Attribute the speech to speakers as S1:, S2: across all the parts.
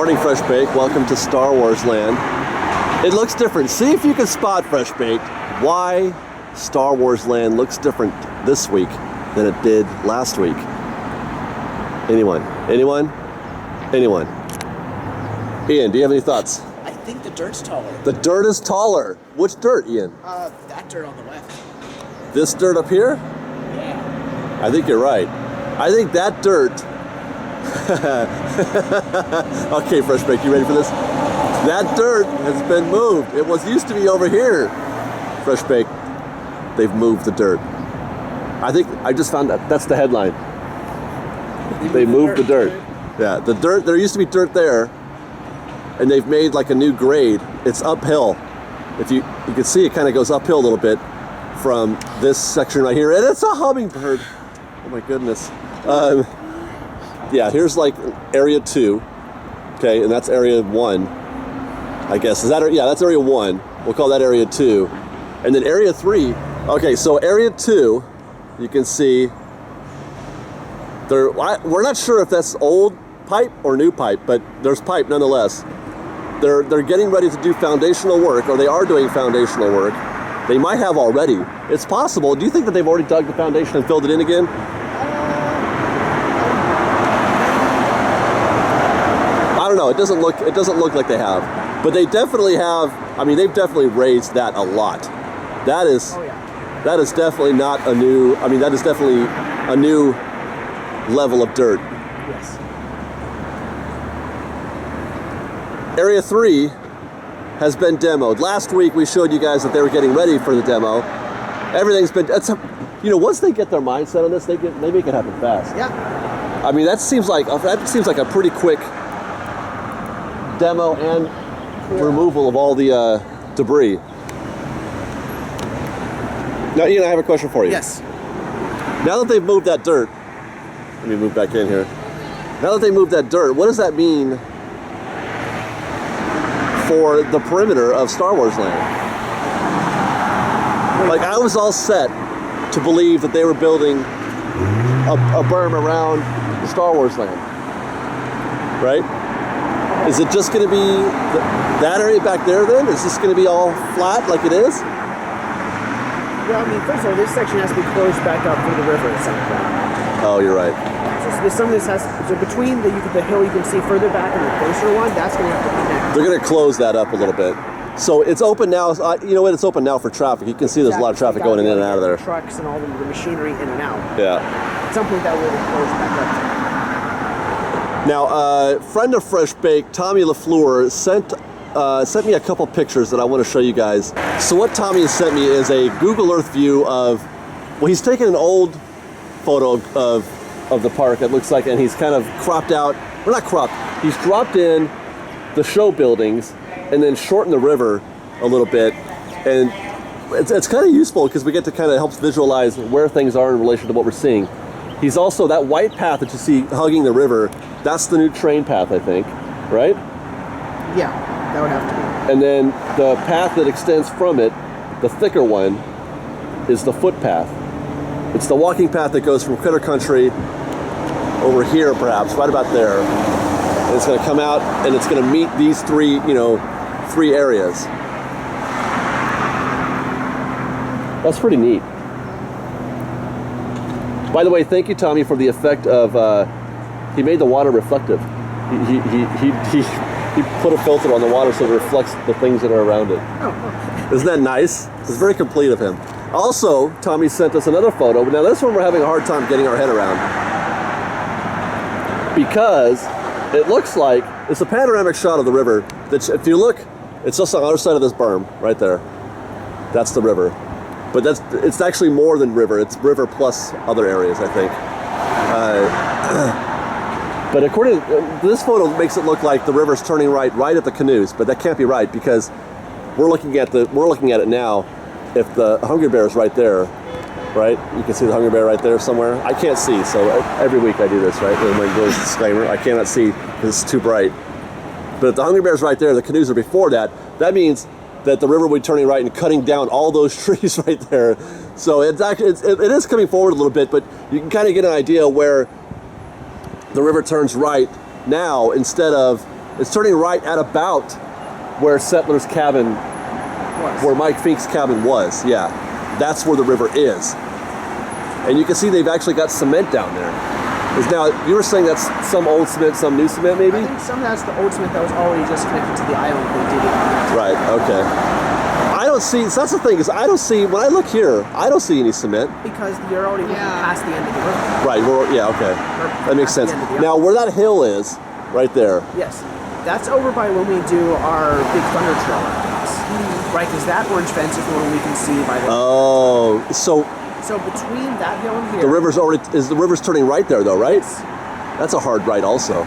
S1: morning, Fresh Baked. Welcome to Star Wars Land. It looks different. See if you can spot, Fresh Baked, why Star Wars Land looks different this week than it did last week. Anyone? Anyone? Anyone? Ian, do you have any thoughts?
S2: I think the dirt's taller.
S1: The dirt is taller. Which dirt, Ian?
S2: That dirt on the left.
S1: This dirt up here?
S2: Yeah.
S1: I think you're right. I think that dirt... Okay, Fresh Baked, you ready for this? That dirt has been moved. It used to be over here. Fresh Baked, they've moved the dirt. I think I just found that. That's the headline. They moved the dirt. Yeah, the dirt. There used to be dirt there, and they've made like a new grade. It's uphill. If you can see, it kind of goes uphill a little bit from this section right here, and it's a hummingbird. Oh my goodness. Yeah, here's like area 2. Okay, and that's area 1. I guess is that? Yeah, that's area 1. We'll call that area 2, and then area 3. Okay, so area 2, you can see. We're not sure if that's old pipe or new pipe, but there's pipe nonetheless. They're getting ready to do foundational work, or they are doing foundational work. They might have already. It's possible. Do you think that they've already dug the foundation and filled it in again? I don't know. It doesn't look like they have, but they definitely have. I mean, they've definitely raised that a lot. That is definitely not a new. I mean, that is definitely a new level of dirt.
S2: Yes.
S1: Area 3 has been demoed. Last week we showed you guys that they were getting ready for the demo. Everything's been. Once they get their mindset on this, they make it happen fast.
S2: Yeah.
S1: I mean, that seems like a pretty quick demo and removal of all the debris. Now, Ian, I have a question for you.
S2: Yes.
S1: Now that they've moved that dirt, let me move back in here. Now that they moved that dirt, what does that mean for the perimeter of Star Wars Land? Like, I was all set to believe that they were building a berm around Star Wars Land, right? Is it just going to be that area back there then? Is this going to be all flat like it is?
S2: Well, I mean, first of all, this section has to be closed back up for the river at some point.
S1: Oh, you're right.
S2: So some of this so between the hill you can see further back and the closer one, that's going to have to connect.
S1: They're going to close that up a little bit. So it's open now. You know what? It's open now for traffic. You can see there's a lot of traffic going in and out of there.
S2: Trucks and all the machinery in and out.
S1: Yeah.
S2: At some point that will close back up.
S1: Now, friend of Fresh Baked, Tommy LaFleur, sent me a couple pictures that I want to show you guys. So what Tommy has sent me is a Google Earth view of, well, he's taken an old photo of the park, it looks like, and he's kind of cropped out, or not cropped, he's dropped in the show buildings and then shortened the river a little bit. And it's kind of useful because we get to kind of help visualize where things are in relation to what we're seeing. He's also, that white path that you see hugging the river, that's the new train path, I think, right?
S2: Yeah, that would have to be.
S1: And then the path that extends from it, the thicker one, is the footpath. It's the walking path that goes from Critter Country over here, perhaps, right about there. And it's going to come out and it's going to meet these three areas. That's pretty neat. By the way, thank you, Tommy, for the effect of, he made the water reflective. He put a filter on the water so it reflects the things that are around it.
S2: Oh.
S1: Isn't that nice? It's very complete of him. Also, Tommy sent us another photo, but now this one we're having a hard time getting our head around. Because it looks like, it's a panoramic shot of the river. That if you look, it's just on the other side of this berm, right there. That's the river. But it's actually more than river. It's river plus other areas, I think. But according to this photo, makes it look like the river's turning right at the canoes. But that can't be right because we're looking at it now. If the Hungry Bear is right there, right? You can see the Hungry Bear right there somewhere. I can't see, so every week I do this, right? With my little disclaimer, I cannot see because it's too bright. But if the Hungry Bear is right there, the canoes are before that. That means that the river will be turning right and cutting down all those trees right there. So it is coming forward a little bit, but you can kind of get an idea where the river turns right now instead of It's turning right at about where Settler's Cabin, where Mike Fink's cabin was. Yeah, that's where the river is. And you can see they've actually got cement down there. Now, you were saying that's some old cement, some new cement, maybe?
S2: I think some of that's the old cement that was already just connected to the island. They did it.
S1: Right, okay. I don't see, so that's the thing, is I don't see, when I look here, I don't see any cement.
S2: Because you're already looking past the end of the river.
S1: Right, okay. That makes sense. Now, where that hill is, right there.
S2: Yes. That's over by when we do our Big Thunder Trail. Right, because that orange fence is the one we can see by the...
S1: Oh, so
S2: between that hill and here...
S1: the river's turning right there, though, right?
S2: Yes.
S1: That's a hard right also.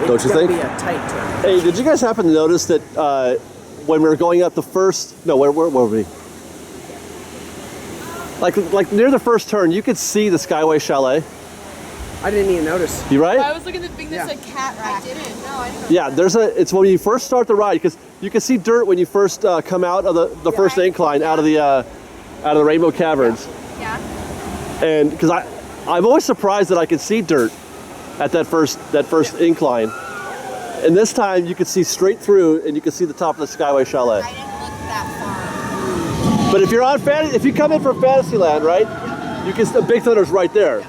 S1: Don't you think?
S2: It's going to be a tight turn.
S1: Hey, did you guys happen to notice that when we were going up the first... No, where were we? Like near the first turn, you could see the Skyway Chalet.
S2: I didn't even notice.
S1: You right?
S3: I was looking at the thing that said cat rack. I didn't. No, I didn't.
S1: Yeah, it's when you first start the ride, because you can see dirt when you first come out of the first incline out of the Rainbow Caverns.
S3: Yeah.
S1: And because I'm always surprised that I can see dirt at that first incline, and this time you could see straight through, and you can see the top of the Skyway Chalet.
S3: I didn't look that far.
S1: But if you come in from Fantasyland, right, you can the Big Thunder's right there.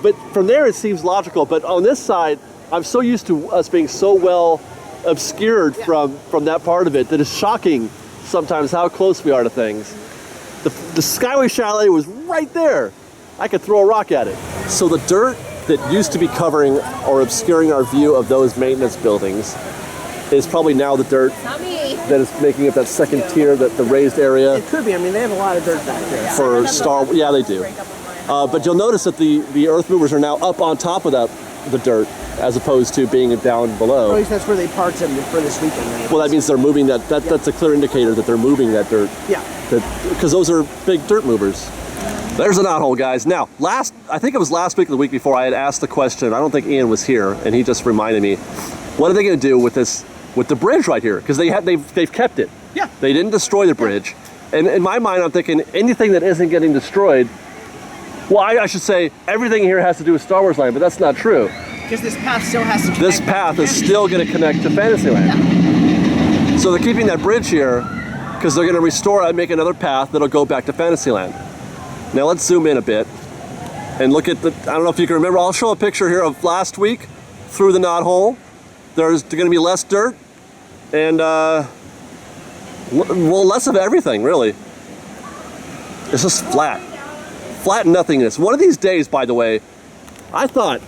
S1: But from there it seems logical. But on this side, I'm so used to us being so well obscured from that part of it that it's shocking sometimes how close we are to things. The Skyway Chalet was right there. I could throw a rock at it. So the dirt that used to be covering or obscuring our view of those maintenance buildings is probably now the dirt that is making up that second tier, the raised area.
S2: It could be. I mean, they have a lot of dirt back there.
S1: For Star Wars. Yeah, they do. But you'll notice that the earth movers are now up on top of the dirt, as opposed to being down below.
S2: Or at least that's where they parked them for this weekend. Right?
S1: Well, that means they're moving that's a clear indicator that they're moving that dirt.
S2: Yeah.
S1: Because those are big dirt movers. There's a knothole, guys. Now, I think it was last week or the week before, I had asked the question. I don't think Ian was here, and he just reminded me. What are they going to do with the bridge right here? Because they've kept it.
S2: Yeah.
S1: They didn't destroy the bridge. And in my mind, I'm thinking anything that isn't getting destroyed. Well, I should say everything here has to do with Star Wars Land, but that's not true.
S2: Because this path still has to connect.
S1: This path is still going to connect to Fantasyland. Yeah. So they're keeping that bridge here because they're going to restore it and make another path that'll go back to Fantasyland. Now let's zoom in a bit and look at I don't know if you can remember, I'll show a picture here of last week through the knothole. There's going to be less dirt and, well, less of everything, really. It's just flat. Flat nothingness. One of these days, by the way, I thought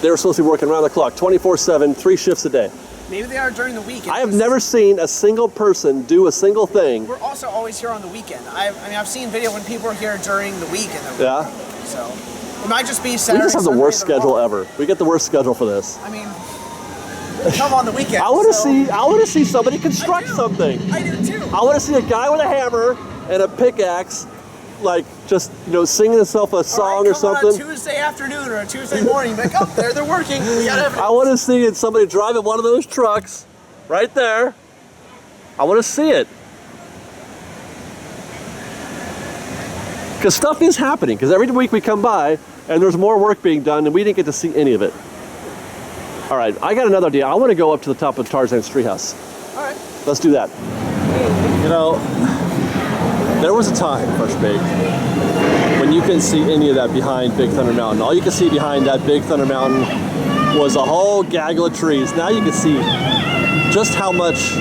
S1: they were supposed to be working around the clock, 24/7, 3 shifts a day.
S2: Maybe they are during the weekend.
S1: I have never seen a single person do a single thing.
S2: We're also always here on the weekend. I've seen video when people are here during the week.
S1: Yeah.
S2: So it might just be Saturday.
S1: We just have the worst schedule ever. We get the worst schedule for this.
S2: I mean, come on the weekend.
S1: I want to see somebody construct something.
S2: I do too.
S1: I want to see a guy with a hammer and a pickaxe, like just singing himself a song or something.
S2: On a Tuesday afternoon or a Tuesday morning, like, oh, they're working. We gotta have
S1: I want to see somebody driving one of those trucks right there. I want to see it. Because stuff is happening. Because every week we come by and there's more work being done and we didn't get to see any of it. All right, I got another idea. I want to go up to the top of Tarzan's treehouse.
S2: All right.
S1: Let's do that. There was a time, Fresh Baked, when you couldn't see any of that behind Big Thunder Mountain. All you could see behind that Big Thunder Mountain was a whole gaggle of trees. Now you can see just how much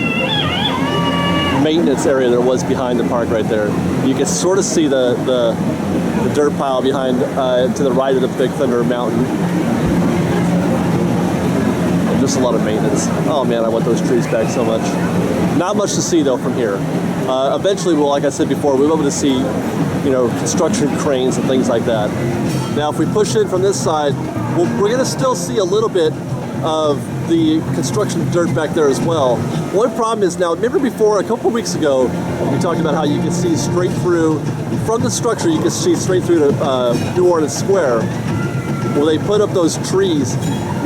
S1: maintenance area there was behind the park right there. You can sort of see the dirt pile behind to the right of the Big Thunder Mountain. And just a lot of maintenance. Oh man, I want those trees back so much. Not much to see though from here. Eventually, well, like I said before, we'll be able to see, construction cranes and things like that. Now, if we push in from this side, we're going to still see a little bit of the construction dirt back there as well. One problem is now, remember before, a couple weeks ago, we talked about how you can see straight through, from the structure, you can see straight through to New Orleans Square. Well, they put up those trees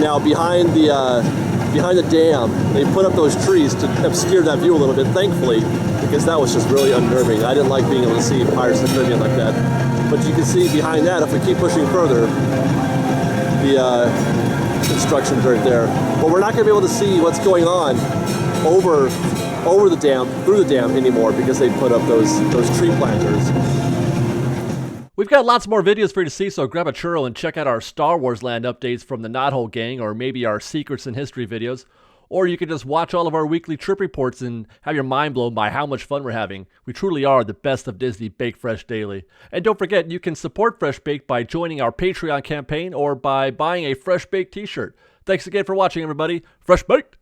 S1: now behind the dam. They put up those trees to obscure that view a little bit, thankfully, because that was just really unnerving. I didn't like being able to see Pirates of the Caribbean like that. But you can see behind that, if we keep pushing further, construction dirt there. But we're not going to be able to see what's going on over the dam, through the dam anymore because they put up those tree planters.
S4: We've got lots more videos for you to see, so grab a churro and check out our Star Wars Land updates from the Knothole gang, or maybe our Secrets in History videos. Or you can just watch all of our weekly trip reports and have your mind blown by how much fun we're having. We truly are the best of Disney Bake Fresh Daily. And don't forget, you can support Fresh Bake by joining our Patreon campaign or by buying a Fresh Bake t-shirt. Thanks again for watching, everybody. Fresh Baked!